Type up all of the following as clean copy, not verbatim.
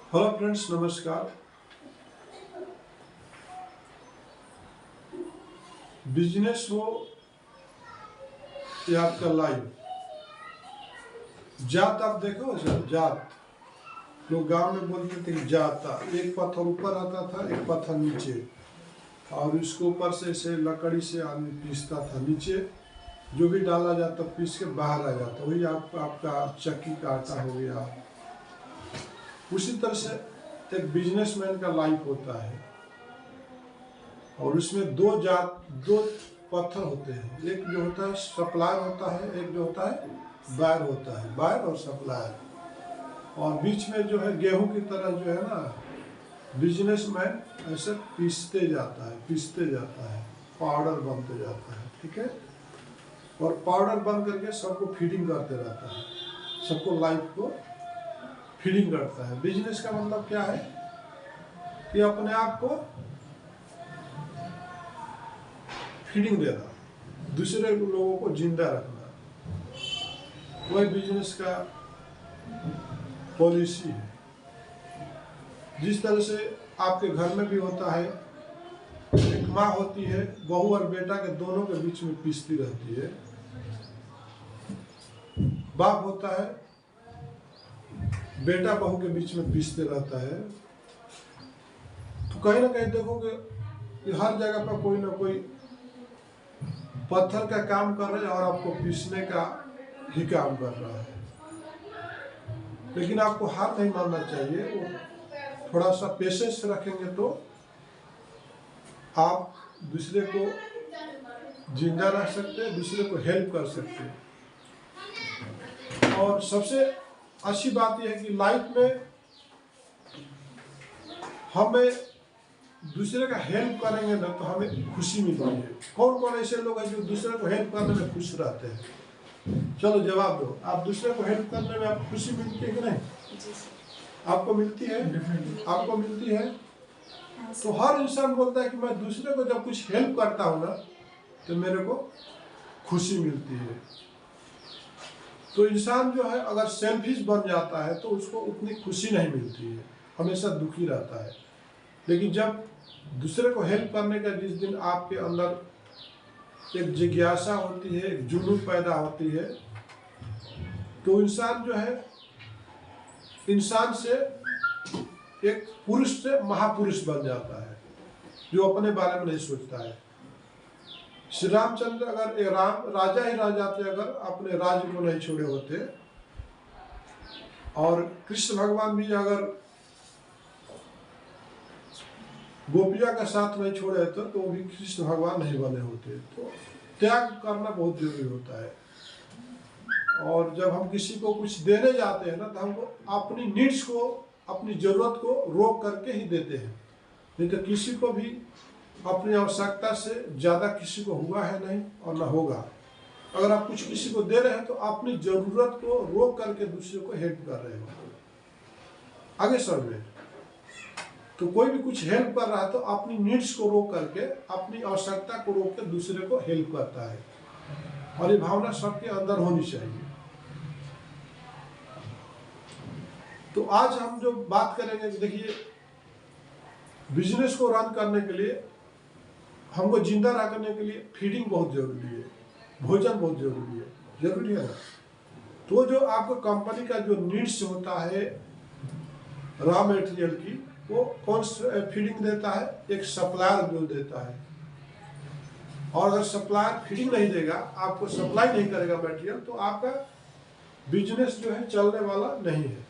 Hello friends, नमस्कार। Business हो या आपका लाइफ, जात आप देखो सर, जात लोग गांव में बोलते थे कि जाता, एक पत्थर ऊपर आता था, एक पत्थर नीचे, और इसके ऊपर से लकड़ी से आदमी पीसता था। नीचे जो भी डाला जाता पीस के बाहर आ जाता, वही आपका चक्की का आटा हो गया। उसी तरह से एक बिजनेसमैन का लाइफ होता है, और उसमें दो पत्थर होते हैं। एक जो होता है सप्लायर होता है, एक जो होता है बायर होता है, बायर और सप्लायर। और बीच में जो है गेहूं की तरह जो है ना, बिजनेसमैन ऐसे पीसते जाता है, पाउडर बनते जाता है। ठीक है, और पाउडर बन करके सबको फीडिंग करते रहता है, सबको लाइफ को फीडिंग करता है। बिजनेस का मतलब क्या है कि अपने आप को फीडिंग देना, दूसरे लोगों को जिंदा रखना, वही बिजनेस का पॉलिसी है। जिस तरह से आपके घर में भी होता है, एक माँ होती है, बहू और बेटा के दोनों के बीच में पीसती रहती है। बाप होता है, बेटा बहू के बीच में पीसते रहता है। तो कहीं ना कहीं देखोगे कि हर जगह पर कोई ना कोई पत्थर का काम कर रहा है और आपको पीसने का ही काम कर रहा है। लेकिन आपको हार नहीं मानना चाहिए। वो थोड़ा सा पेशेंस रखेंगे तो आप दूसरे को जिंदा रख सकते हैं, दूसरे को हेल्प कर सकते हैं। और सबसे अच्छी बात यह है कि लाइफ में हमें दूसरे का हेल्प करेंगे ना तो हमें खुशी मिलती है। कौन कौन ऐसे लोग हैं जो दूसरे को हेल्प करने में खुश रहते हैं? चलो जवाब दो। आप दूसरे को हेल्प करने में आपको खुशी मिलती है कि नहीं? आपको मिलती है? आपको मिलती है? तो हर इंसान बोलता है कि मैं दूसरे को जब कुछ हेल्प करता हूँ ना तो मेरे को खुशी मिलती है। तो इंसान जो है अगर सेल्फिश बन जाता है तो उसको उतनी खुशी नहीं मिलती है, हमेशा दुखी रहता है। लेकिन जब दूसरे को हेल्प करने का जिस दिन आपके अंदर एक जिज्ञासा होती है, एक जुनून पैदा होती है, तो इंसान जो है इंसान से एक पुरुष से महापुरुष बन जाता है, जो अपने बारे में नहीं सोचता है। श्री रामचंद्र अगर एक राजा ही रह जाते, अगर अपने राज्य को नहीं छोड़े होते, और कृष्ण भगवान भी अगर गोपिया का साथ नहीं छोड़े तो वो भी कृष्ण भगवान नहीं बने होते। तो त्याग करना बहुत जरूरी होता है। और जब हम किसी को कुछ देने जाते हैं ना तो हमको अपनी नीड्स को, अपनी जरूरत को रोक करके ही देते हैं। नहीं तो किसी को भी अपनी आवश्यकता से ज्यादा किसी को हुआ है नहीं और ना होगा। अगर आप कुछ किसी को दे रहे हैं तो अपनी जरूरत को रोक करके दूसरे को हेल्प कर रहे हो। आगे समझे? तो कोई भी कुछ हेल्प कर रहा है तो अपनी नीड्स को रोक करके, अपनी आवश्यकता को रोक के दूसरे को हेल्प करता है। और ये भावना सबके अंदर होनी चाहिए। तो आज हम जो बात करेंगे, देखिए, बिजनेस को रन करने के लिए, हमको जिंदा रखने के लिए फीडिंग बहुत जरूरी है, भोजन बहुत जरूरी है ना। तो जो आपको कंपनी का जो नीड्स होता है रॉ मटेरियल की, वो कौन फीडिंग देता है? एक सप्लायर जो देता है। और अगर सप्लायर फीडिंग नहीं देगा, आपको सप्लाई नहीं करेगा मटेरियल, तो आपका बिजनेस जो है चलने वाला नहीं है।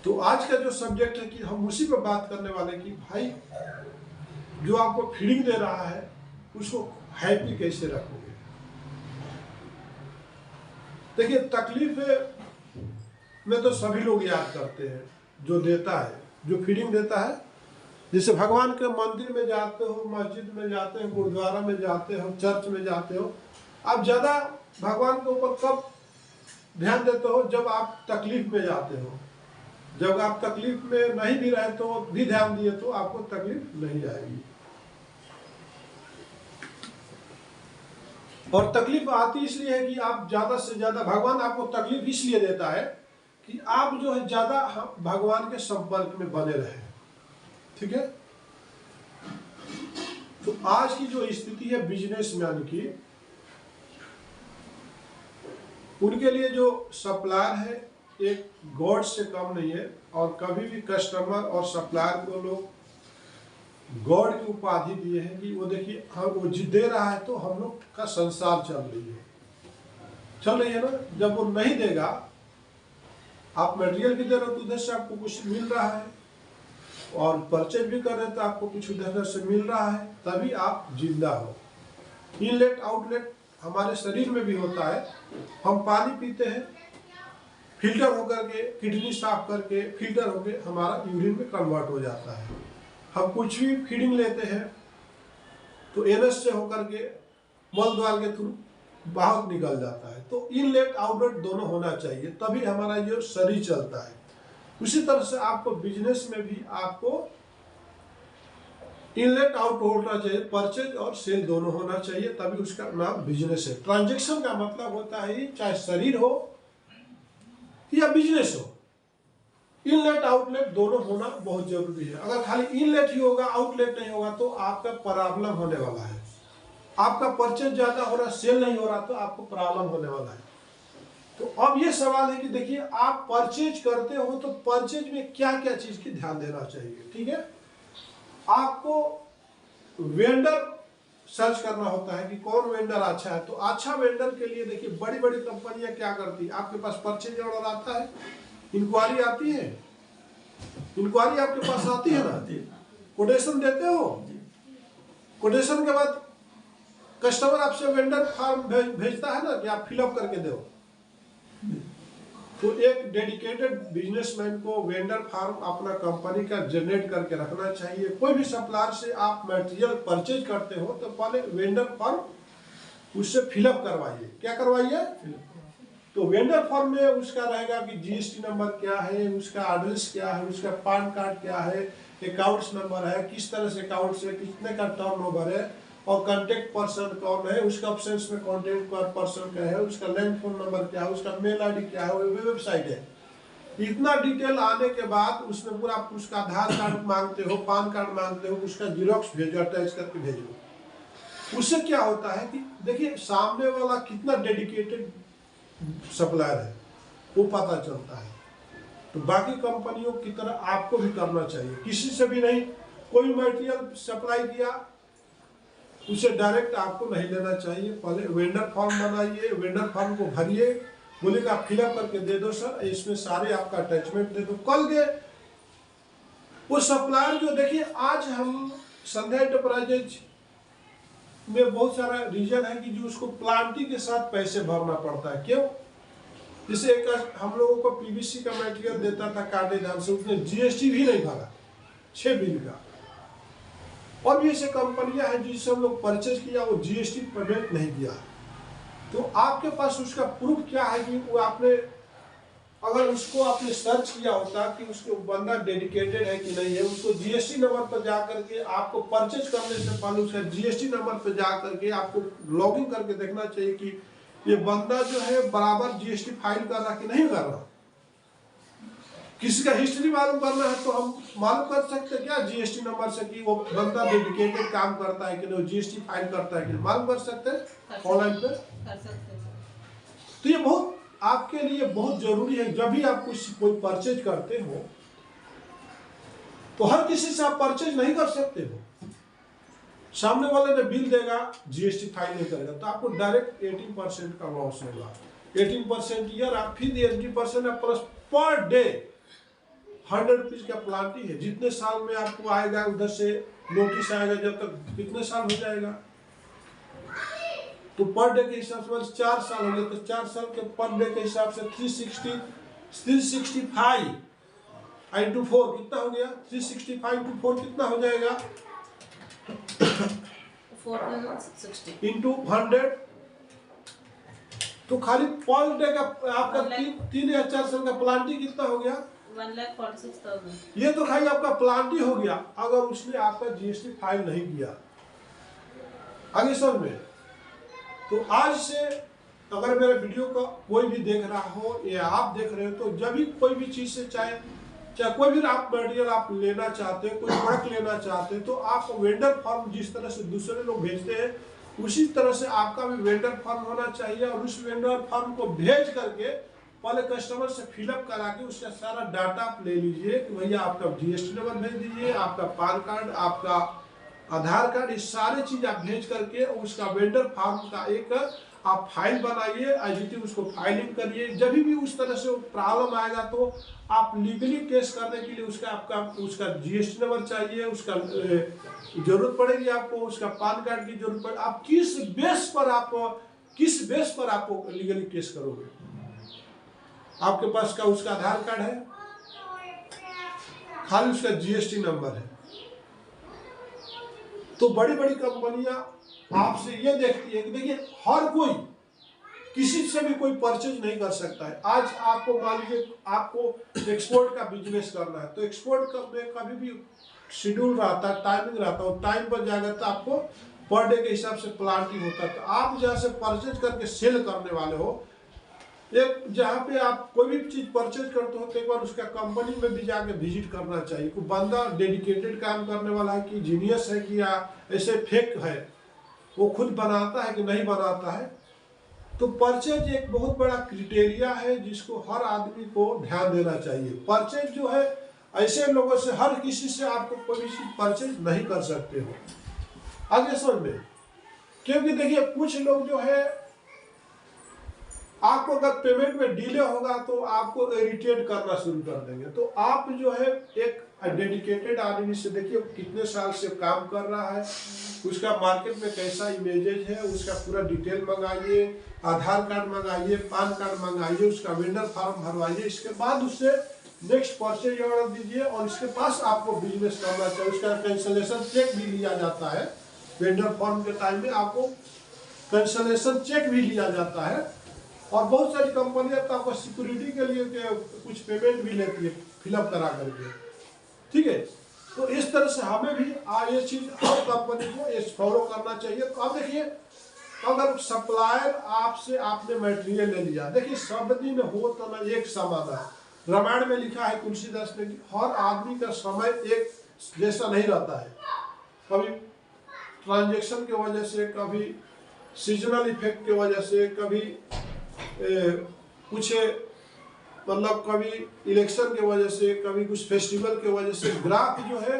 तो आज का जो सब्जेक्ट है कि हम उसी पर बात करने वाले कि भाई जो आपको फीडिंग दे रहा है उसको हैप्पी कैसे रखोगे। देखिए, तकलीफ में तो सभी लोग याद करते हैं जो देता है, जो फीडिंग देता है। जैसे भगवान के मंदिर में जाते हो, मस्जिद में जाते हो, गुरुद्वारा में जाते हो, चर्च में जाते हो, आप ज्यादा भगवान के ऊपर कब ध्यान देते हो? जब आप तकलीफ में जाते हो। जब आप तकलीफ में नहीं भी रहे तो भी ध्यान दिए तो आपको तकलीफ नहीं आएगी। और तकलीफ आती इसलिए है कि आप ज्यादा से ज्यादा, भगवान आपको तकलीफ इसलिए देता है कि आप जो है ज्यादा भगवान के संपर्क में बने रहे, ठीक है। तो आज की जो स्थिति है बिजनेसमैन की, उनके लिए जो सप्लायर है एक गॉड से कम नहीं है, और कभी भी कस्टमर और सप्लायर को लोग गॉड की उपाधि दिए हैं कि वो देखिए हम वो दे रहा है तो हम लोग का संसार चल रही है ना। जब वो नहीं देगा, आप मटेरियल भी दे रहे हो तो उधर से आपको कुछ मिल रहा है, और परचेज भी कर रहे तो आपको कुछ उधर से मिल रहा है, तभी आप जिंदा हो। इनलेट आउटलेट हमारे शरीर में भी होता है। हम पानी पीते हैं, फिल्टर होकर के किडनी साफ करके फिल्टर होकर हमारा यूरिन में कन्वर्ट हो जाता है। हम कुछ भी फीडिंग लेते हैं तो एनएस से होकर के मल द्वार के थ्रू बाहर निकल जाता है। तो इनलेट आउटलेट दोनों होना चाहिए, तभी हमारा ये शरीर चलता है। उसी तरह से आपको बिजनेस में भी आपको इनलेट आउट होना चाहिए, परचेज और सेल दोनों होना चाहिए, तभी उसका नाम बिजनेस है। ट्रांजैक्शन का मतलब होता है चाहे शरीर हो या बिजनेस हो, इनलेट आउटलेट दोनों होना बहुत जरूरी है। अगर खाली इनलेट ही होगा, आउटलेट नहीं होगा, तो आपका प्रॉब्लम होने वाला है। आपका परचेज ज्यादा हो रहा, सेल नहीं हो रहा, तो आपको प्रॉब्लम होने वाला है। तो अब ये सवाल है कि देखिए आप परचेज करते हो तो परचेज में क्या क्या चीज की ध्यान देना चाहिए, ठीक है। आपको वेंडर सर्च करना होता है कि कौन वेंडर अच्छा है। तो अच्छा वेंडर के लिए देखिए बड़ी बड़ी कंपनियां क्या करती है, आपके पास परचेज ऑर्डर आता है, इंक्वायरी आती है, इंक्वायरी आपके पास आती है ना, कोटेशन देते हो, कोटेशन के बाद कस्टमर आपसे वेंडर फॉर्म भेजता है ना कि आप फिलअप करके दो। तो एक डेडिकेटेड बिजनेसमैन को वेंडर फॉर्म अपना कंपनी का जनरेट करके रखना चाहिए। कोई भी सप्लायर से आप मटेरियल परचेज करते हो तो पहले वेंडर फॉर्म उससे फिलअप करवाइए। क्या करवाइए? तो वेंडर फॉर्म में उसका रहेगा कि जीएसटी नंबर क्या है, उसका एड्रेस क्या है, उसका पैन कार्ड क्या है, अकाउंट्स नंबर है, किस तरह से अकाउंट से कितने का टर्नओवर है, और कांटेक्ट पर्सन कौन है, उसका ऑप्शंस में कांटेक्ट पर्सन क्या है, उसका लैंड फोन नंबर क्या है, उसका मेल आईडी क्या है, वेबसाइट है। इतना डिटेल आने के बाद उसमें पूरा उसका आधार कार्ड मांगते हो, पैन कार्ड मांगते हो, उसका जीरोक्स भेजो, अटैच करके भेजो। उससे क्या होता है कि देखिए सामने वाला कितना डेडिकेटेड सप्लायर है वो पता चलता है। तो बाकी कंपनियों की तरह आपको भी करना चाहिए, किसी से भी नहीं। कोई मटेरियल सप्लाई किया उसे डायरेक्ट आपको नहीं लेना चाहिए, पहले वेंडर फॉर्म बनाइए, वेंडर फॉर्म को भरिए, बोले कि आप फिलअप करके दे दो सर, इसमें सारे आपका अटैचमेंट दे दो। कल के वो सप्लायर जो देखिए आज हम संध्या एंटरप्राइजेज में बहुत सारा रीजन है कि जो उसको प्लांटी के साथ पैसे भरना पड़ता है। क्यों? जैसे एक हम लोगों को पीवीसी का मटेरियल देता था कांटे दाम से, उसने जीएसटी भी नहीं भरा 6 बिल का। और भी ऐसे कंपनियां हैं जिससे हम लोग परचेज किया वो जीएसटी पेमेंट नहीं किया। तो आपके पास उसका प्रूफ क्या है कि वो आपने अगर उसको आपने सर्च किया होता कि उसको बंदा डेडिकेटेड है कि नहीं है, उसको जीएसटी नंबर पर जा करके आपको परचेज करने से पहले उसका जीएसटी नंबर पर जा करके आपको लॉगिन करके देखना चाहिए कि ये बंदा जो है बराबर जीएसटी फाइल कर रहा कि नहीं कर रहा। किसी का हिस्ट्री मालूम करना है तो हम मालूम कर सकते हैं क्या जीएसटी नंबर से कि वो बंदा डेडिकेटेड काम करता है कि नहीं, जीएसटी फाइल करता है कि नहीं, मालूम कर सकते हैं ऑनलाइन पे कर सकते हैं। तो ये बहुत आपके लिए बहुत जरूरी है। जब भी आप कोई परचेज करते हो तो हर किसी से आप परचेज नहीं कर सकते हो। सामने वाले ने बिल देगा, जीएसटी फाइल नहीं करेगा तो आपको डायरेक्ट 18% का लॉस होगा। 18% ईयर आप फिर 80% प्लस पर डे 100 रुपीज का प्लांटी है। जितने साल में आपको आएगा उधर से नोटिस आएगा, जब तक कितने साल हो जाएगा तो पर डे के हिसाब से 4 साल हो गए तो 4 साल के पर डे के हिसाब से 365 इंटू 4 कितना हो गया? 365 इंटू 4 कितना हो जाएगा? 460 इंटू 100। तो खाली पर डे का आपका 3 या 4 साल का प्लांटी कितना हो गया? 1,46,000। ये तो खाली आपका प्लांटी हो गया अगर उसने आपका जीएसटी फाइल नहीं किया। आगे सर में तो आज से अगर मेरे वीडियो को कोई भी देख रहा हो या आप देख रहे हो, तो जब भी कोई भी चीज़ से चाहे कोई भी आप मटेरियल आप लेना चाहते हैं, कोई प्रोडक्ट लेना चाहते हैं, तो आप वेंडर फॉर्म जिस तरह से दूसरे लोग भेजते हैं उसी तरह से आपका भी वेंडर फॉर्म होना चाहिए। और उस वेंडर फॉर्म को भेज करके पहले कस्टमर से फिलअप करा के उसका सारा डाटा आप ले लीजिए कि भैया आपका जीएसटी नंबर भेज दीजिए, आपका पैन कार्ड, आपका आधार कार्ड, ये सारे चीज आप भेज करके उसका वेंडर फॉर्म का एक आप फाइल बनाइए, एडिटिंग उसको फाइलिंग करिए। जब भी उस तरह से प्रॉब्लम आएगा तो आप लीगली केस करने के लिए उसका जीएसटी नंबर चाहिए, उसका जरूरत पड़ेगी आपको, उसका पैन कार्ड की जरूरत पड़ेगी। आप किस बेस पर आपको लीगली केस करोगे? आपके पास का उसका आधार कार्ड है, खाली उसका जीएसटी नंबर है। तो बड़ी बड़ी कंपनियां आपसे ये देखती है कि देखिए हर कोई किसी से भी कोई परचेज नहीं कर सकता है। आज आपको मान लीजिए आपको एक्सपोर्ट का बिजनेस करना है, तो एक्सपोर्ट में कभी भी शेड्यूल रहता है, टाइमिंग रहता है, टाइम पर जाएगा तो आपको पर डे के हिसाब से प्लांटिंग होता है। तो आप जहाँ से परचेज करके सेल करने वाले हो, एक जहाँ पे आप कोई भी चीज परचेज करते हो तो एक बार उसका कंपनी में भी जाके विजिट करना चाहिए। कोई बंदा डेडिकेटेड काम करने वाला है कि जीनियस है कि या ऐसे फेक है, वो खुद बनाता है कि नहीं बनाता है। तो परचेज एक बहुत बड़ा क्राइटेरिया है जिसको हर आदमी को ध्यान देना चाहिए। परचेज जो है ऐसे लोगों से, हर किसी से आपको कोई भी चीज परचेज नहीं कर सकते हो। आगे समझ में, क्योंकि देखिए कुछ लोग जो है आपको अगर पेमेंट में डिले होगा तो आपको इरिटेट करना शुरू कर देंगे। तो आप जो है एक डेडिकेटेड आदमी से देखिए कितने साल से काम कर रहा है, उसका मार्केट में कैसा इमेजेज है, उसका पूरा डिटेल मंगाइए, आधार कार्ड मंगाइए, पैन कार्ड मंगाइए, उसका वेंडर फॉर्म भरवाइए। इसके बाद उससे नेक्स्ट परचेज ऑर्डर दीजिए और इसके पास आपको बिजनेस करना चाहिए। उसका कैंसलेशन चेक भी लिया जाता है, वेंडर फॉर्म के टाइम में आपको कैंसलेशन चेक भी लिया जाता है। और बहुत सारी कंपनियां तो आपको सिक्योरिटी के लिए कुछ पेमेंट भी लेती है फिलअप करा करके, ठीक है। तो इस तरह से हमें भी ये चीज हर कंपनी को ये फॉलो करना चाहिए। तो अब देखिए अगर सप्लायर आपसे आपने मटेरियल ले लिया, देखिए सब दिन हो तो ना एक समान है। रामायण में लिखा है तुलसीदास ने कि हर आदमी का समय एक जैसा नहीं रहता है। कभी ट्रांजेक्शन की वजह से, कभी सीजनल इफेक्ट की वजह से, कभी कुछ मतलब कभी इलेक्शन के वजह से, कभी कुछ फेस्टिवल के वजह से ग्राफ जो है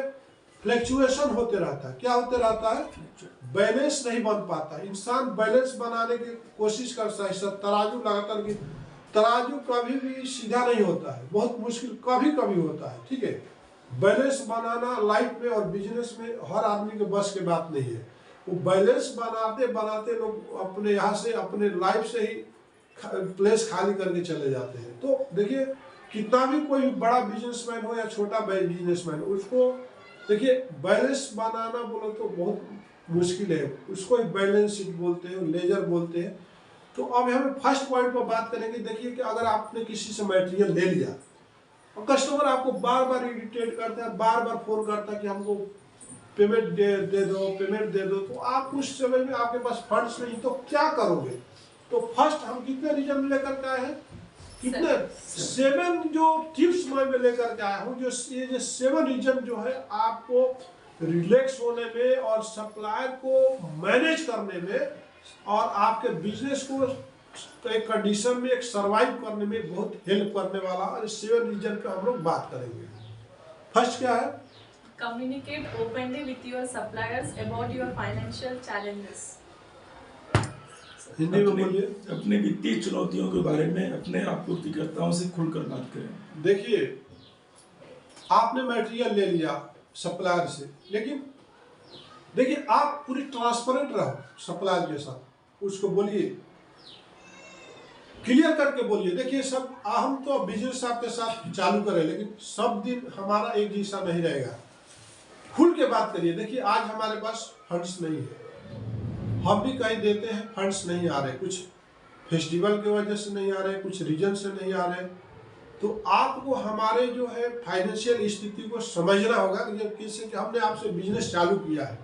फ्लैक्चुएशन होते रहता है। क्या होते रहता है? बैलेंस नहीं बन पाता। इंसान बैलेंस बनाने की कोशिश करता है, सब तराजू लगातार की तराजू कभी भी सीधा नहीं होता है, बहुत मुश्किल कभी कभी होता है, ठीक है। बैलेंस बनाना लाइफ में और बिजनेस में हर आदमी के बस की बात नहीं है। वो बैलेंस बनाते बनाते लोग अपने यहाँ से, अपने लाइफ से ही प्लेस खाली करके चले जाते हैं। तो देखिए कितना भी कोई बड़ा बिजनेसमैन हो या छोटा बिजनेसमैन, उसको देखिए बैलेंस बनाना बोलो तो बहुत मुश्किल है। उसको बैलेंस शीट बोलते हैं, लेजर बोलते हैं। तो अब हमें फर्स्ट पॉइंट पर बात करेंगे। देखिए कि अगर आपने किसी से मटेरियल ले लिया और कस्टमर आपको बार बार इरिटेट करता है, बार बार फोन करता है कि हमको पेमेंट दे दो, पेमेंट दे दो, तो आप उस समय में आपके पास फंड्स नहीं, तो क्या करोगे? तो फर्स्ट हम कितने रीजन लेकर के आए हैं, कितने 7 जो टिप्स मैं लेकर के आया हूँ। जो ये जो 7 रीजन जो है आपको रिलैक्स होने में और सप्लायर को मैनेज करने में और आपके बिजनेस को एक कंडीशन में एक सर्वाइव करने में बहुत हेल्प करने वाला। और 7 रीजन पे हम लोग बात करेंगे। फर्स्ट क्या है? Communicate openly with your suppliers about your financial challenges. Hindi में बोलिए। अपने वित्तीय चुनौतियों के बारे में अपने आपूर्तिकर्ताओं से खुलकर बात करें। देखिए आपने मटेरियल ले लिया सप्लायर से, लेकिन देखिए आप पूरी ट्रांसपेरेंट रहो सप्लायर के साथ, उसको बोलिए, क्लियर करके बोलिए। देखिए सब हम तो बिजनेस आपके साथ चालू करें, लेकिन सब दिन हमारा एक जैसा नहीं रहेगा। खुल के बात करिए। देखिए आज हमारे पास फंड्स नहीं है, हम भी कहीं देते हैं, फंड्स नहीं आ रहे, कुछ फेस्टिवल की वजह से नहीं आ रहे, कुछ रीजन से नहीं आ रहे। तो आपको हमारे जो है फाइनेंशियल स्थिति को समझना होगा कि हमने आपसे बिजनेस चालू किया है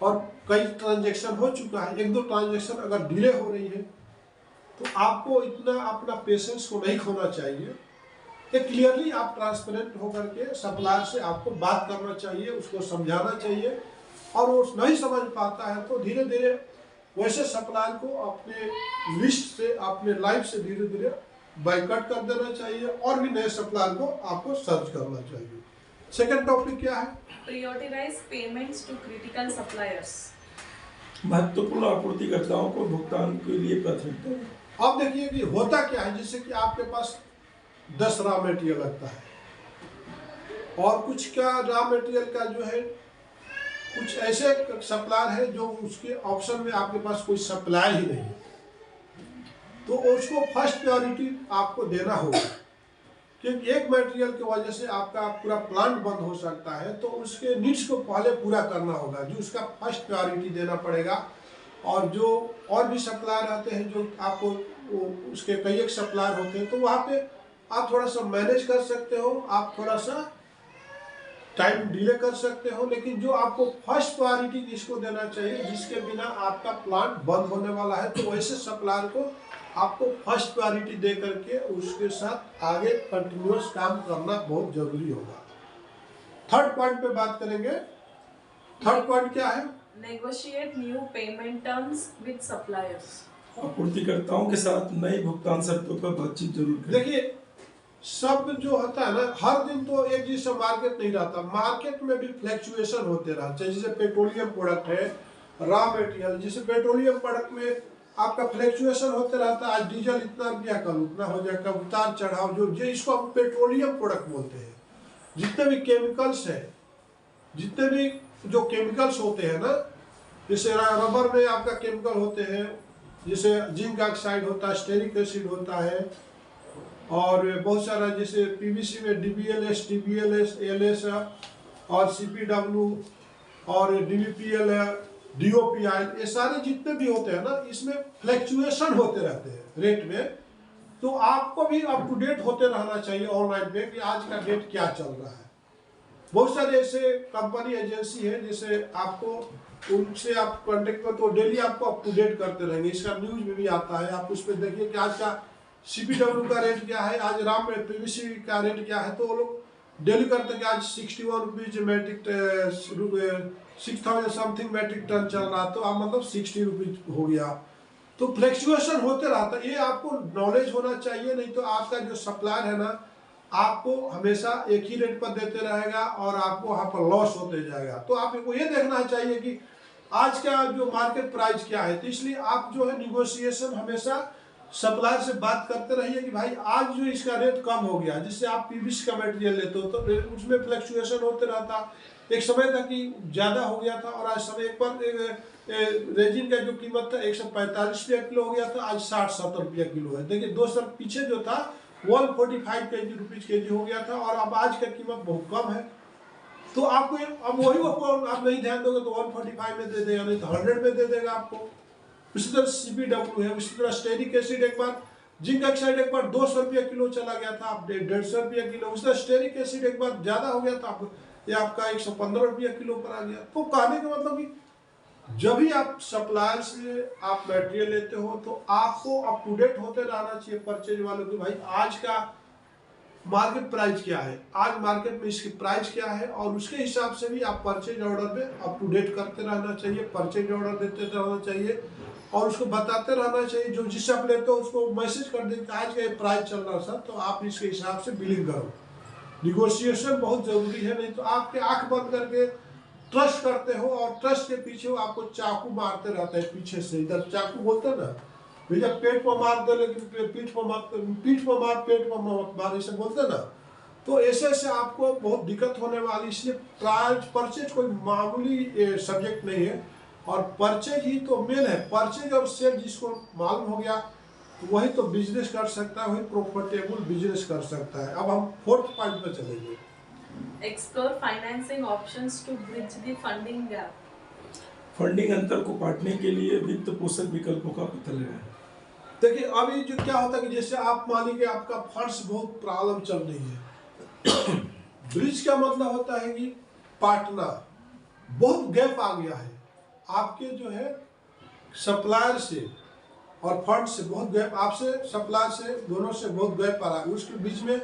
और कई ट्रांजेक्शन हो चुका है, 1-2 ट्रांजेक्शन अगर डिले हो रही है तो आपको इतना अपना पेशेंस को नहीं खोना चाहिए। एक क्लियरली आप ट्रांसपेरेंट होकर के सप्लायर से आपको बात करना चाहिए, उसको समझाना चाहिए, और वो नहीं समझ पाता है तो धीरे धीरे वैसे सप्लायर को अपने लिस्ट से, अपने लाइफ से धीरे धीरे बाइकआउट कर देना चाहिए, और भी नए सप्लायर को आपको सर्च करना चाहिए। सेकंड टॉपिक क्या है? Prioritize payments to critical suppliers. महत्वपूर्ण आपूर्तिकर्ताओं को भुगतान के लिए प्राथमिकता दें। अब देखिए कि होता क्या है, जैसे कि आपके पास 10 रॉ मटेरियल लगता है, और कुछ का रॉ मटेरियल का जो है कुछ ऐसे सप्लायर है जो उसके ऑप्शन में आपके पास कोई सप्लायर ही नहीं है, तो उसको फर्स्ट प्रायोरिटी आपको देना होगा, क्योंकि एक मटेरियल की वजह से आपका पूरा प्लांट बंद हो सकता है, तो उसके नीड्स को पहले पूरा करना होगा, जो उसका फर्स्ट प्रायोरिटी देना पड़ेगा। और जो और भी सप्लायर रहते हैं जो आपको उसके कई एक सप्लायर होते हैं, तो वहाँ पे आप थोड़ा सा मैनेज कर सकते हो, आप थोड़ा सा टाइम डिले कर सकते हो, लेकिन जो आपको फर्स्ट प्रायोरिटी किसको देना चाहिए, जिसके बिना आपका प्लांट बंद होने वाला है, तो वैसे सप्लायर को आपको फर्स्ट प्रायोरिटी दे करके उसके साथ आगे कंटिन्यूअस काम करना बहुत जरूरी होगा। थर्ड पॉइंट पे बात करेंगे। थर्ड पॉइंट क्या है? Negotiate new payment terms with suppliers. आपूर्तिकर्ताओं के साथ नई भुगतान शर्तों पर बातचीत जरूर करें। देखिए, सब जो होता है ना, हर दिन तो एक जैसा मार्केट नहीं रहता, मार्केट में भी फ्लैक्चुएशन होते रहते हैं। जैसे पेट्रोलियम प्रोडक्ट है, रॉ मटेरियल, जैसे पेट्रोलियम प्रोडक्ट में आपका फ्लैक्चुएशन होते रहता है, आज डीजल इतना रुपया, कल उतना हो जाएगा, उतार चढ़ाव, जो इसको हम पेट्रोलियम प्रोडक्ट बोलते हैं। जितने भी केमिकल्स है, जितने भी जो केमिकल्स होते हैं ना, जैसे रबर में आपका केमिकल होते हैं, जैसे जिंक ऑक्साइड होता है, स्टेरिक एसिड होता है, और बहुत सारा जैसे पीवीसी में DBLS, TBLS, ALS और CPW और DBPL है, DOPI, ये सारे जितने भी होते हैं ना, इसमें फ्लैक्चुएशन होते रहते हैं रेट में। तो आपको भी अप टू डेट होते रहना चाहिए ऑनलाइन पे कि आज का डेट क्या चल रहा है। बहुत सारे ऐसे कंपनी एजेंसी है जिसे आपको, उनसे आप कांटेक्ट कर, तो डेली आपको अप टू डेट करते रहेंगे। इसका न्यूज में भी आता है, आप उस पर देखिए कि आज का CPW का रेट क्या है, आज राम में PVC का रेट क्या है, तो वो लोग डेली करते हैं कि आज 61 rupees metric 6000 something metric ton चल रहा, तो आप मतलब 60 रुपीज हो गया। तो फ्लैक्चुएशन होते रहता है, ये आपको नॉलेज होना चाहिए, नहीं तो आपका जो सप्लायर है ना, आपको हमेशा एक ही रेट पर देते रहेगा और आपको वहाँ पर लॉस होते जाएगा। तो आपको ये देखना चाहिए कि आज का जो मार्केट प्राइस क्या है, तो इसलिए आप जो है निगोशिएशन हमेशा सप्लायर से बात करते रहिए कि भाई आज जो इसका रेट कम हो गया, जिससे आप PVC का मटेरियल लेते हो तो उसमें फ्लक्चुएशन होते रहता। एक समय था कि ज़्यादा हो गया था, और आज समय एक पर रेजिन का जो कीमत था 145 रुपया किलो हो गया था, आज 60-70 रुपया किलो है। देखिए 2 साल पीछे जो था 145 रुपीज हो गया था, और अब आज का कीमत बहुत कम है। तो आपको अब वही आप नहीं ध्यान दोगे तो 145 में दे देगा, नहीं तो 100 में दे देगा आपको। उसी तरह CPW है, उसी तरह स्टेरिक एसिड एक बार, जिंक ऑक्साइड एक बार 200 रुपया किलो चला गया था, आप 150 रुपया किलो। उसी तरह स्टेरिक एसिड एक बार ज्यादा हो गया था, ये आपका 115 रुपया किलो पर आ गया। तो कहने का मतलब कि जब भी आप सप्लायर से आप मटेरियल लेते हो तो आपको अप टू डेट होते रहना चाहिए परचेज वालों की, भाई आज का मार्केट प्राइस क्या है, आज मार्केट में इसकी प्राइस क्या है, और उसके हिसाब से भी आप परचेज ऑर्डर में अप टू डेट करते रहना चाहिए, परचेज ऑर्डर देते रहना चाहिए, और उसको बताते रहना चाहिए। जो जिससे आप लेते हो उसको मैसेज कर दें कि आज का ये प्राइस चल रहा सर, तो आप इसके हिसाब से बिलिंग करो। निगोशिएशन बहुत जरूरी है, नहीं तो आपके आंख बंद करके ट्रस्ट करते हो, और ट्रस्ट के पीछे आपको चाकू मारते रहते हैं पीछे से। इधर चाकू बोलते ना भैया, पेट पर मार दो लेकिन पीठ पर मार, पेट पर मार, ऐसे बोलते ना। तो ऐसे ऐसे आपको बहुत दिक्कत होने वाली, इसलिए प्राइस परचेज कोई मामूली सब्जेक्ट नहीं है, और परचेज ही तो मेन है। परचेज और सेल जिसको मालूम हो गया तो वही तो बिजनेस कर सकता है, वही प्रॉफिटेबल बिजनेस कर सकता है। अब हम 4th पॉइंट पे चलेंगे। Explore financing options to bridge the funding gap. Funding अंतर को पाटने के लिए वित्त पोषक विकल्पों का पता लगाएं। देखिए अभी जो क्या होता है कि जैसे आप मान लीजिए आपका फंड्स बहुत प्रॉब्लम चल रही है, ब्रिज का मतलब होता है कि पार्टनर, बहुत गैप आ गया है आपके जो है सप्लायर से और फंड से बहुत गैप, आपसे सप्लाई से दोनों से बहुत गैप आ रहा है। उसके बीच में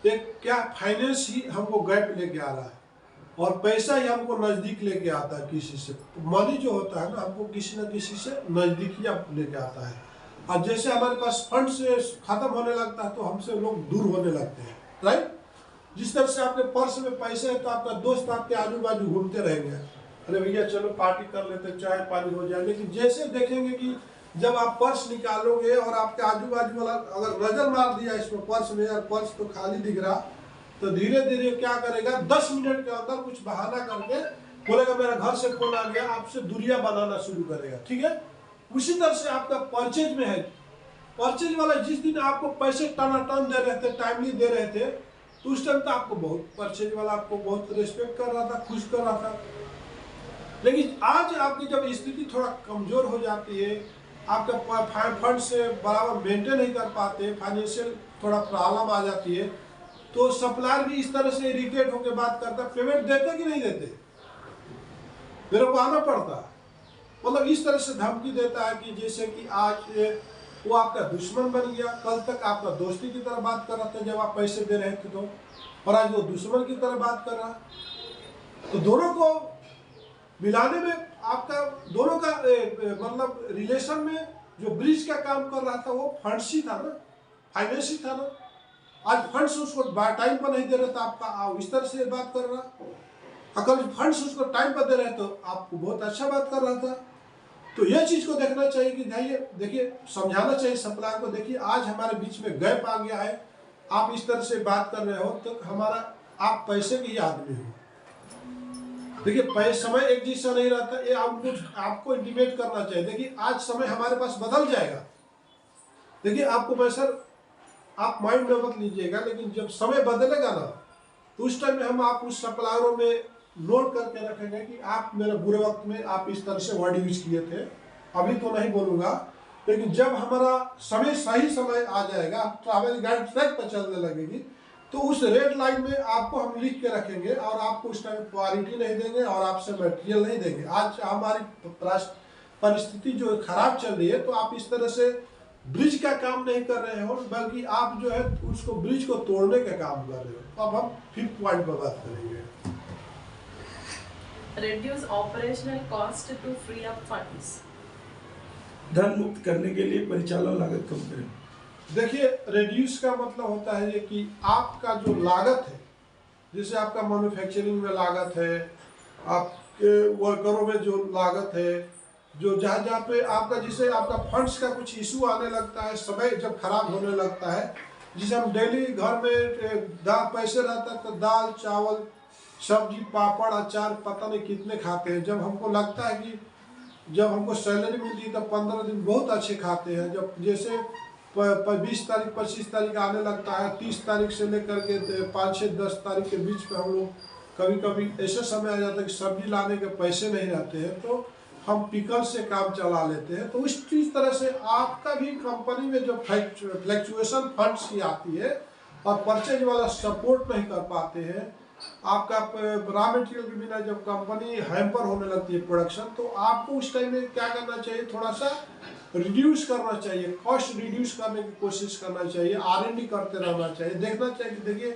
एक क्या फाइनेंस ही हमको गैप लेके आ रहा है और पैसा ही हमको नज़दीक लेके आता है किसी से। मनी जो होता है ना, हमको किसी न किसी से नज़दीक ही लेके आता है। और जैसे हमारे पास फंड से खत्म होने लगता है तो हमसे लोग दूर होने लगते हैं, राइट। जिस तरह से आपके पर्स में पैसे है तो आपका दोस्त आपके आजू बाजू घूमते रहेंगे, अरे भैया चलो पार्टी कर लेते, चाय पानी हो जाए। लेकिन जैसे देखेंगे कि जब आप पर्स निकालोगे और आपके आजू बाजू वाला अगर नजर मार दिया इसमें पर्स में, यार पर्स तो खाली दिख रहा, तो धीरे धीरे क्या करेगा, 10 मिनट के अंदर कुछ बहाना करके बोलेगा मेरा घर से फोन आ गया, आपसे दूरियां बनाना शुरू करेगा, ठीक है। उसी तरह से आपका परचेज में है, परचेज वाला जिस दिन आपको पैसे टनाटन दे रहे थे, टाइमली दे रहे थे, तो उस टाइम तो आपको बहुत, परचेज वाला आपको बहुत रिस्पेक्ट कर रहा था, खुश कर रहा था। लेकिन आज आपकी जब स्थिति थोड़ा कमजोर हो जाती है, आपका फंड से बराबर मेंटेन नहीं कर पाते, फाइनेंशियल थोड़ा प्रॉब्लम आ जाती है, तो सप्लायर भी इस तरह से इरिटेट होकर बात करता है, पेमेंट देते कि नहीं देते, मेरे को आना पड़ता, मतलब इस तरह से धमकी देता है कि जैसे कि आज वो आपका दुश्मन बन गया। कल तक आपका दोस्ती की तरह बात कर रहा था जब आप पैसे दे रहे थे तो, और आज वो दुश्मन की तरह बात कर रहा। तो दोनों को मिलाने में आपका दोनों का मतलब रिलेशन में जो ब्रिज का काम कर रहा था वो फंड्स ही था ना, फाइनेंस ही था ना। आज फंड्स उसको टाइम पर नहीं दे रहा था, आपका इस तरह से बात कर रहा। अगर फंड्स उसको टाइम पर दे रहे तो आपको बहुत अच्छा बात कर रहा था। तो यह चीज को देखना चाहिए कि देखिए समझाना चाहिए सप्लायर को, देखिए आज हमारे बीच में गैप आ गया है, आप इस तरह से बात कर रहे हो तो हमारा, आप पैसे के ही आदमी हो। देखिए समय एक जैसा नहीं रहता, ये आपको इंटीमेट करना चाहिए। देखिए आज समय हमारे पास बदल जाएगा। देखिए आपको मैं सर, आप माइंड में मत लीजिएगा, लेकिन जब समय बदलेगा ना तो उस टाइम में हम आप उस सप्लायरों में नोट करके रखेंगे कि आप मेरे बुरे वक्त में आप इस तरह से वर्ड यूज किए थे। अभी तो नहीं बोलूँगा, लेकिन जब हमारा समय सही समय आ जाएगा, ट्रैवल गाइड ट्रैक पर चलने लगेगी, तो उस रेड लाइन में आपको हम लिख के रखेंगे और आपको उस टाइम क्वालिटी नहीं देंगे और आपसे मटेरियल नहीं देंगे। आज हमारी परिस्थिति जो खराब चल रही है, तो आप इस तरह से ब्रिज का काम नहीं कर रहे हो, बल्कि आप जो है उसको ब्रिज को तोड़ने का काम कर रहे हो। अब हम 5th पॉइंट पर बात करेंगे। Reduce operational cost to free up funds. धन मुक्त करने के लिए परिचालन लागत कम करें। देखिए रिड्यूस का मतलब होता है ये कि आपका जो लागत है, जैसे आपका मैन्युफैक्चरिंग में लागत है, आपके वर्करों में जो लागत है, जो जहाँ पे आपका, जिसे आपका फंड्स का कुछ इशू आने लगता है, समय जब खराब होने लगता है, जिसे हम डेली घर में पैसे रहता है तो दाल चावल सब्जी पापड़ अचार पता नहीं कितने खाते हैं। जब हमको लगता है कि जब हमको सैलरी मिलती है तब 15 दिन बहुत अच्छे खाते हैं। जब जैसे 20 तारीख 25 तारीख आने लगता है, 30 तारीख से लेकर के 5, 6, 10 तारीख के बीच में हम लोग कभी कभी ऐसा समय आ जाता है कि सब्जी लाने के पैसे नहीं रहते हैं, तो हम पिकल से काम चला लेते हैं। तो इस चीज तरह से आपका भी कंपनी में जो फ्लैक्चुएशन फंड्स की आती है और परचेज वाला सपोर्ट नहीं कर पाते हैं, आपका रॉ मटेरियल के बिना जब कंपनी हैम्पर होने लगती है प्रोडक्शन, तो आपको उस टाइम में क्या करना चाहिए, थोड़ा सा रिड्यूस करना चाहिए, कॉस्ट रिड्यूस करने की कोशिश करना चाहिए, R&D करते रहना चाहिए, देखना चाहिए कि देखिए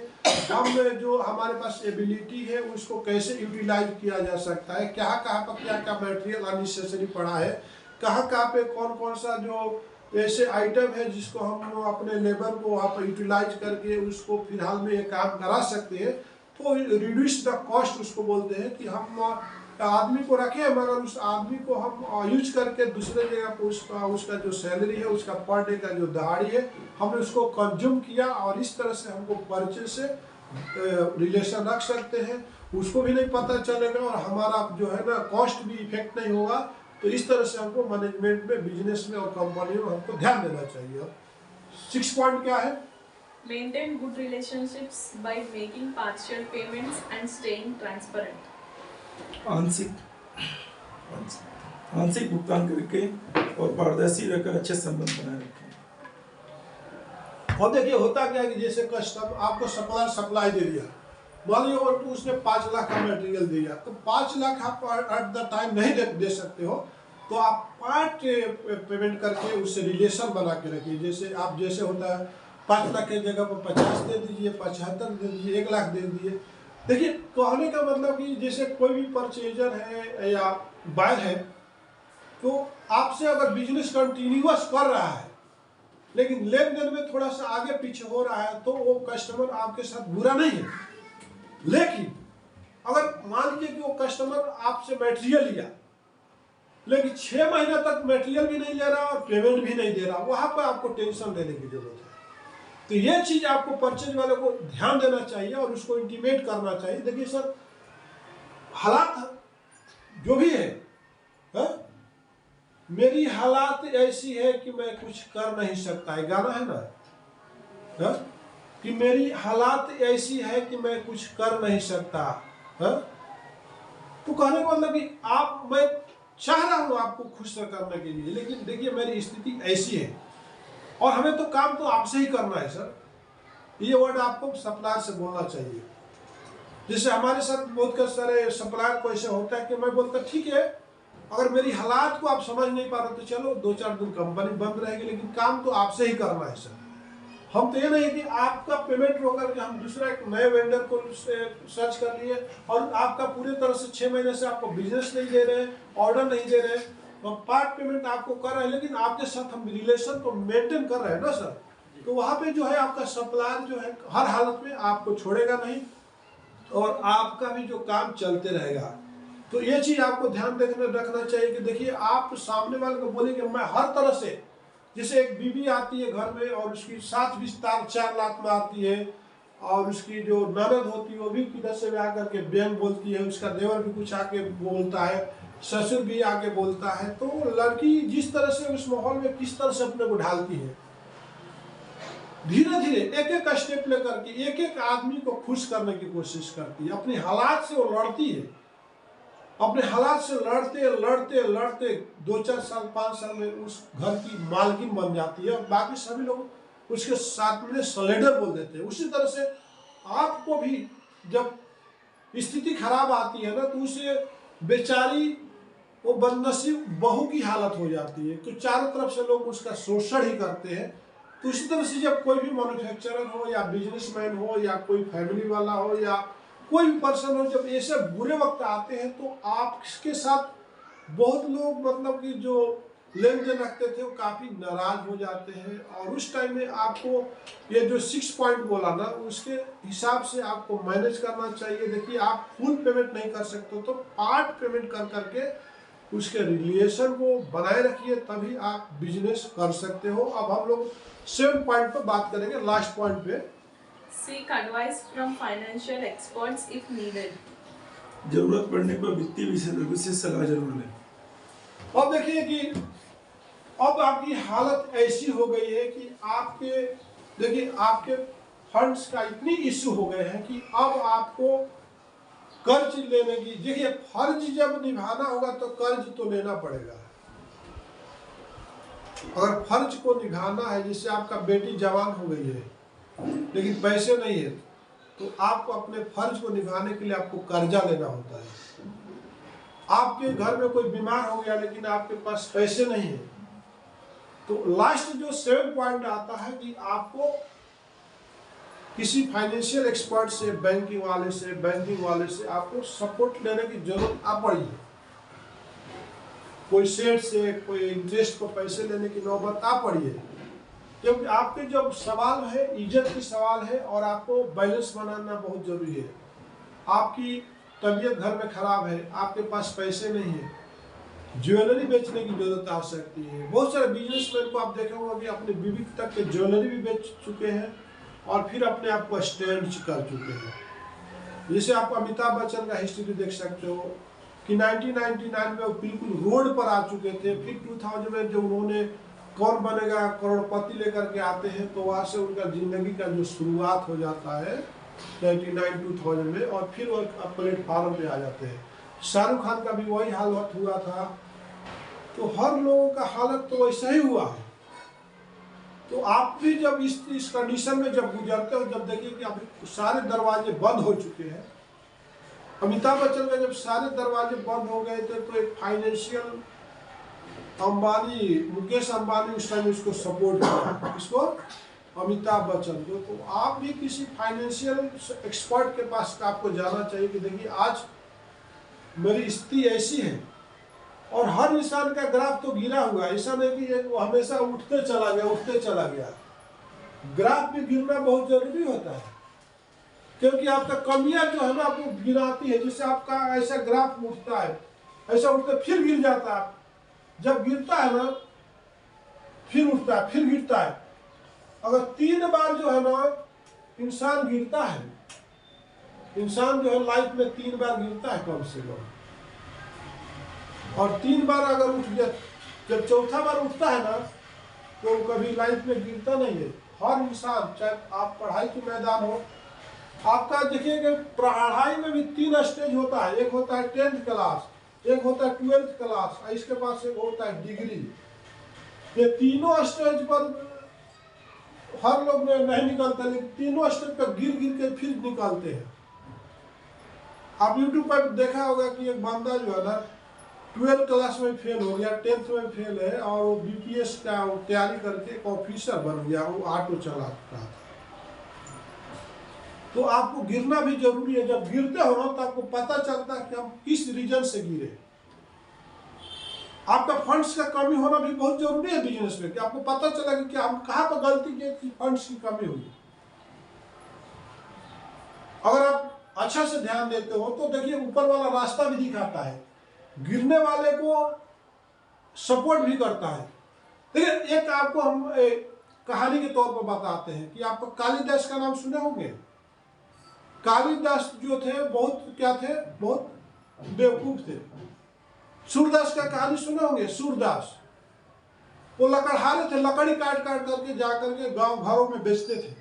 हम जो हमारे पास एबिलिटी है उसको कैसे यूटिलाइज किया जा सकता है, कहाँ पर क्या मटेरियल अननेसेसरी पड़ा है, कहाँ पे कौन सा जो ऐसे आइटम है जिसको हम अपने लेबर को वहाँ पर यूटिलाइज करके उसको फिलहाल में ये काम करा सकते हैं। तो रिड्यूस द कॉस्ट उसको बोलते हैं कि हम आदमी को रखें मगर उस आदमी को हम यूज करके दूसरे जगह पर उसका जो सैलरी है, उसका पर डे का जो दहाड़ी है, हमने उसको कंज्यूम किया और इस तरह से हमको परचेज से रिलेशन रख सकते हैं, उसको भी नहीं पता चलेगा और हमारा जो है ना कॉस्ट भी इफेक्ट नहीं होगा। तो इस तरह से हमको मैनेजमेंट में, बिजनेस में और कंपनी में हमको ध्यान देना चाहिए। 6 पॉइंट क्या है? Maintain good relationships by making partial payments and staying transparent. आंशिक भुगतान करके और पारदर्शी रहकर अच्छे संबंध बनाए रखें। और देखिए होता क्या है कि जैसे कस्टमर आपको सप्लाई दे दिया, मान लीजिए और उसने 5 लाख का मटेरियल दिया, तो 5 लाख आप एट द टाइम नहीं दे सकते हो, तो आप पार्ट पेमेंट करके उससे रिलेशन बना के रखिए। जैसे होता है 5 लाख की जगह पर 50 दे दीजिए, 75 दे दीजिए, 1 लाख दे दीजिए। देखिए कहने का मतलब कि जैसे कोई भी परचेजर है या बायर है, तो आपसे अगर बिजनेस कंटिन्यूअस कर रहा है लेकिन लेन देन में थोड़ा सा आगे पीछे हो रहा है, तो वो कस्टमर आपके साथ बुरा नहीं है। लेकिन अगर मान लीजिए कि वो कस्टमर आपसे मटेरियल लिया लेकिन 6 महीने तक मटेरियल भी नहीं ले रहा और पेमेंट भी नहीं दे रहा, वहां पर आपको टेंशन लेने की जरूरत है। तो ये चीज आपको परचेज वाले को ध्यान देना चाहिए और उसको इंटीमेट करना चाहिए। देखिए सर, हालात जो भी है, मेरी हालात ऐसी है कि मैं कुछ कर नहीं सकता, है गाना है ना, कि मेरी हालात ऐसी है कि मैं कुछ कर नहीं सकता। तो कहने का मतलब कि मैं चाह रहा हूं आपको खुश करने के लिए, लेकिन देखिए मेरी स्थिति ऐसी है और हमें तो काम तो आपसे ही करना है सर। ये वर्ड आपको सप्लायर से बोलना चाहिए। जैसे हमारे साथ बहुत सारे सप्लायर को ऐसे होता है कि मैं बोलता ठीक है, अगर मेरी हालात को आप समझ नहीं पा रहे तो चलो 2-4 दिन कंपनी बंद रहेगी, लेकिन काम तो आपसे ही करना है सर। हम तो ये नहीं कि आपका पेमेंट रोकर के हम दूसरा एक नए वेंडर को सर्च कर लिए और आपका पूरी तरह से 6 महीने से आपको बिजनेस नहीं दे रहे, ऑर्डर नहीं दे रहे, हम पार्ट पेमेंट आपको कर रहे हैं, लेकिन आपके साथ हम रिलेशन को मेंटेन कर रहे हैं ना सर। तो वहाँ पे जो है आपका सप्लायर जो है हर हालत में आपको छोड़ेगा नहीं और आपका भी जो काम चलते रहेगा। तो ये चीज आपको ध्यान रखना चाहिए कि देखिए आप सामने वाले को बोलेंगे मैं हर तरह से, जैसे एक बीवी आती है घर में और उसकी सास भी 4 लाख में आती है और उसकी जो ननद होती है वो भी किधर से भी आकर के बैंक बोलती है, उसका देवर भी कुछ आके बोलता है, ससुर भी आके बोलता है। तो लड़की जिस तरह से उस माहौल में किस तरह से अपने को ढालती है, धीरे धीरे एक एक स्टेप लेकर के एक एक आदमी को खुश करने की कोशिश करती है। अपने हालात से वो लड़ती है, अपने हालात से लड़ते लड़ते लड़ते 2-4 साल 5 साल में उस घर की मालकिन बन जाती है और बाकी सभी लोग उसके साथ में सलेडर बोल देते हैं। उसी तरह से आपको भी जब स्थिति खराब आती है ना, तो उसे बेचारी वो बदनसीब बहू की हालत हो जाती है, तो चारों तरफ से लोग उसका शोषण ही करते हैं। तो इसी तरह से जब कोई भी मैन्युफैक्चरर हो या बिजनेसमैन हो या कोई फैमिली वाला हो या कोई भी पर्सन हो, जब ऐसे बुरे वक्त आते हैं तो आपके साथ बहुत लोग मतलब कि जो लेन देन रखते थे वो काफ़ी नाराज हो जाते हैं। और उस टाइम में आपको ये जो 6 पॉइंट बोला ना, उसके हिसाब से आपको मैनेज करना चाहिए। देखिए आप फुल पेमेंट नहीं कर सकते तो पार्ट पेमेंट कर करके उसके रिलेशन को बनाए रखिए, तभी आप बिजनेस कर सकते हो। अब हम लोग 7 पॉइंट पर बात करेंगे, लास्ट पॉइंट पे। Seek advice from financial experts if needed. जरूरत पड़ने पर वित्तीय विशेषज्ञ से सलाह जरूर लें। अब देखिए कि अब आपकी हालत ऐसी हो गई है कि आपके फंड्स का इतनी इश्यू हो गए हैं कि अब आपको कर्ज लेने की, देखिए फर्ज जब निभाना होगा तो कर्ज तो लेना पड़ेगा। अगर फर्ज को निभाना है, जैसे आपका बेटी जवान हो गई है लेकिन पैसे नहीं है, तो आपको अपने फर्ज को निभाने के लिए आपको कर्जा लेना होता है। आपके घर में कोई बीमार हो गया लेकिन आपके पास पैसे नहीं है, तो लास्ट जो 7 पॉइंट आता है कि आपको किसी फाइनेंशियल एक्सपर्ट से, बैंकिंग वाले से आपको सपोर्ट लेने की जरूरत आ पड़ी है। कोई सेठ से कोई इंटरेस्ट को पैसे लेने की नौबत आ पड़ी है, क्योंकि आपके जब सवाल है इज्जत की सवाल है और आपको बैलेंस बनाना बहुत जरूरी है। आपकी तबीयत घर में खराब है, आपके पास पैसे नहीं है, ज्वेलरी बेचने की जरूरत आ सकती है। बहुत सारे बिजनेसमैन को आप देखे होंगे कि अपने बीवी तक के ज्वेलरी भी बेच चुके हैं और फिर अपने आप को स्टैंड कर चुके हैं। जैसे आप अमिताभ बच्चन का हिस्ट्री देख सकते हो कि 1999 में वो बिल्कुल रोड पर आ चुके थे। फिर 2000 में जब उन्होंने कौन बनेगा करोड़पति लेकर के आते हैं, तो वहाँ से उनका जिंदगी का जो शुरुआत हो जाता है 99-2000 में, और फिर वो प्लेटफार्म पे आ जाते हैं। शाहरुख खान का भी वही हालत हुआ था। तो हर लोगों का हालत तो वैसा ही हुआ है। तो आप भी जब इस कंडीशन में जब गुजरते हो, जब देखिए कि अभी सारे दरवाजे बंद हो चुके हैं। अमिताभ बच्चन का जब सारे दरवाजे बंद हो गए थे तो एक फाइनेंशियल अंबानी, मुकेश अंबानी उस टाइम उसको सपोर्ट किया, इसको अमिताभ बच्चन को। तो आप भी किसी फाइनेंशियल एक्सपर्ट के पास आपको जाना चाहिए कि देखिए आज मेरी स्थिति ऐसी है। और हर इंसान का ग्राफ तो गिरा हुआ है, ऐसा नहीं कि वो हमेशा उठते चला गया। ग्राफ भी गिरना बहुत जरूरी होता है, क्योंकि आपका कमियां जो है ना आपको गिराती है, जिससे आपका ऐसा ग्राफ उठता है, ऐसा उठता फिर गिर जाता है। जब गिरता है ना फिर उठता है, फिर गिरता है। अगर 3 बार जो है ना इंसान गिरता है, इंसान जो है लाइफ में 3 बार गिरता है कम से कम, और 3 बार अगर उठ गया, जब चौथा बार उठता है ना तो कभी लाइफ में गिरता नहीं है। हर इंसान, चाहे आप पढ़ाई के मैदान हो, आपका देखिए कि पढ़ाई में भी 3 स्टेज होता है। एक होता है 10th क्लास, एक होता है 12th क्लास, इसके पास एक होता है डिग्री। ये तीनों स्टेज पर हर लोग नहीं निकलते, लेकिन तीनों स्टेज पर गिर गिर के फिर निकलते हैं। आप YouTube पर देखा होगा कि एक बंदा जो है ना 12th क्लास में फेल हो गया, 10th में फेल है, और वो BPS का तैयारी करके एक ऑफिसर बन गया, वो ऑटो चला रहा था। तो आपको गिरना भी जरूरी है। जब गिरते हो ना तो आपको पता चलता है कि हम किस रीजन से गिरे। आपका फंड्स का कमी होना भी बहुत जरूरी है बिजनेस में, कि आपको पता चला कि हम कहाँ पर गलती की कि फंड्स की कमी हुई। अगर आप अच्छा से ध्यान देते हो तो देखिए ऊपर वाला रास्ता भी दिखाता है, गिरने वाले को सपोर्ट भी करता है। देखिए एक आपको हम कहानी के तौर पर बताते हैं कि आपको कालिदास का नाम सुने होंगे। कालिदास जो थे बहुत क्या थे, बहुत बेवकूफ थे। सूरदास का कहानी सुने होंगे। सूरदास वो लकड़हारे थे, लकड़ी काट काट करके जा करके गांव घरों में बेचते थे।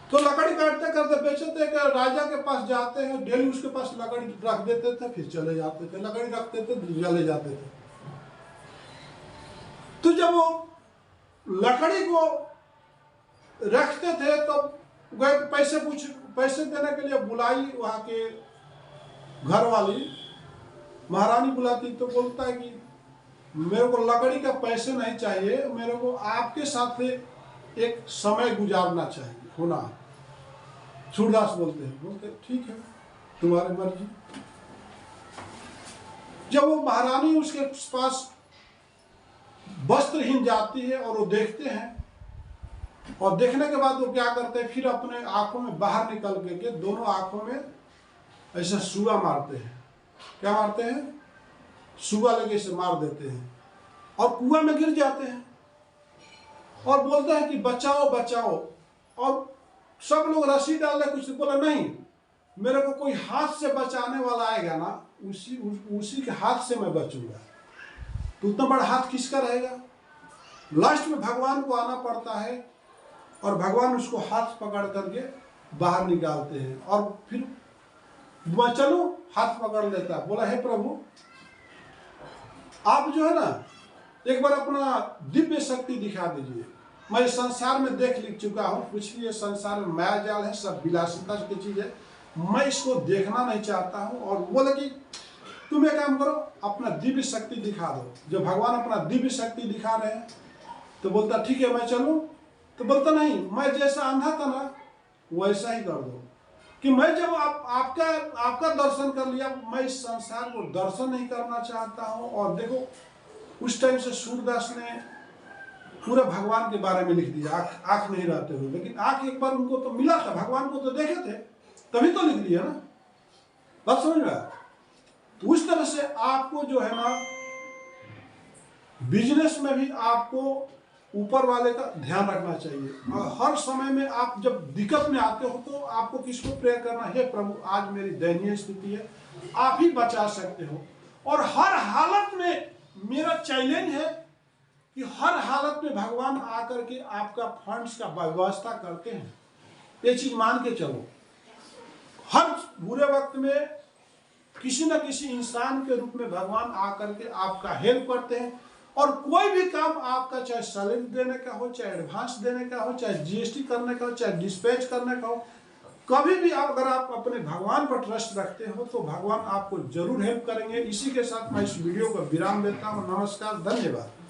तो लकड़ी काटते करते बेचते थे, राजा के पास जाते हैं, डेली उसके पास लकड़ी रख देते थे, फिर चले जाते थे, लकड़ी रखते थे, चले जाते थे। तो जब वो लकड़ी को रखते थे तो गए पैसे देने के लिए बुलाई, वहां के घर वाली महारानी बुलाती, तो बोलता है कि मेरे को लकड़ी का पैसे नहीं चाहिए, मेरे को आपके साथ एक समय गुजारना चाहिए होना। सूरदास बोलते ठीक है तुम्हारी मर्जी। जब वो महारानी उसके पास वस्त्रहीन जाती है और वो देखते हैं, और देखने के बाद वो क्या करते हैं, फिर अपने आंखों में बाहर निकल के दोनों आंखों में ऐसा सुआ मारते हैं। क्या मारते हैं? सुआ लगे से मार देते हैं और कुआं में गिर जाते हैं और बोलते हैं कि बचाओ बचाओ। और सब लोग रस्सी डाल रहे, कुछ बोला नहीं, मेरे को कोई हाथ से बचाने वाला आएगा ना, उसी के हाथ से मैं बचूंगा। तो उतना बड़ा हाथ किसका रहेगा? लास्ट में भगवान को आना पड़ता है और भगवान उसको हाथ पकड़ करके बाहर निकालते हैं। और फिर मैं चलूं, हाथ पकड़ लेता है, बोला हे प्रभु आप जो है ना एक बार अपना दिव्य शक्ति दिखा दीजिए। मैं इस संसार में देख लिख चुका हूँ, कुछ भी ये संसार में माया जाल है, सब विलासिता की चीज है, मैं इसको देखना नहीं चाहता हूँ। और बोले कि तुम एक काम करो, अपना दिव्य शक्ति दिखा दो। जब भगवान अपना दिव्य शक्ति दिखा रहे हैं तो बोलता ठीक है मैं चलूं, तो बोलता नहीं, मैं जैसा अंधा था ना वैसा ही कर दो। कि मैं जब आपका दर्शन कर लिया, मैं इस संसार को दर्शन नहीं करना चाहता हूँ। और देखो उस टाइम से सूरदास ने पूरे भगवान के बारे में लिख दिया, आंख नहीं रहते हुए, लेकिन आंख एक बार उनको तो मिला था, भगवान को तो देखे थे, तभी तो लिख दिया ना। बात समझ में आया? तो उस तरह से आपको जो है ना बिजनेस में भी आपको ऊपर वाले का ध्यान रखना चाहिए। और हर समय में आप जब दिक्कत में आते हो तो आपको किसको प्रेयर करना है? प्रभु आज मेरी दयनीय स्थिति है, आप ही बचा सकते हो। और हर हालत में मेरा चैलेंज है कि हर हालत में भगवान आकर के आपका फंड्स का व्यवस्था करते हैं। ये चीज मान के चलो, हर बुरे वक्त में किसी न किसी इंसान के रूप में भगवान आकर के आपका हेल्प करते हैं। और कोई भी काम आपका, चाहे सैलरी देने का हो, चाहे एडवांस देने का हो, चाहे GST करने का हो, चाहे डिस्पैच करने का हो, कभी भी अगर आप अपने भगवान पर ट्रस्ट रखते हो तो भगवान आपको जरूर हेल्प करेंगे। इसी के साथ मैं इस वीडियो को विराम देता हूँ। नमस्कार, धन्यवाद।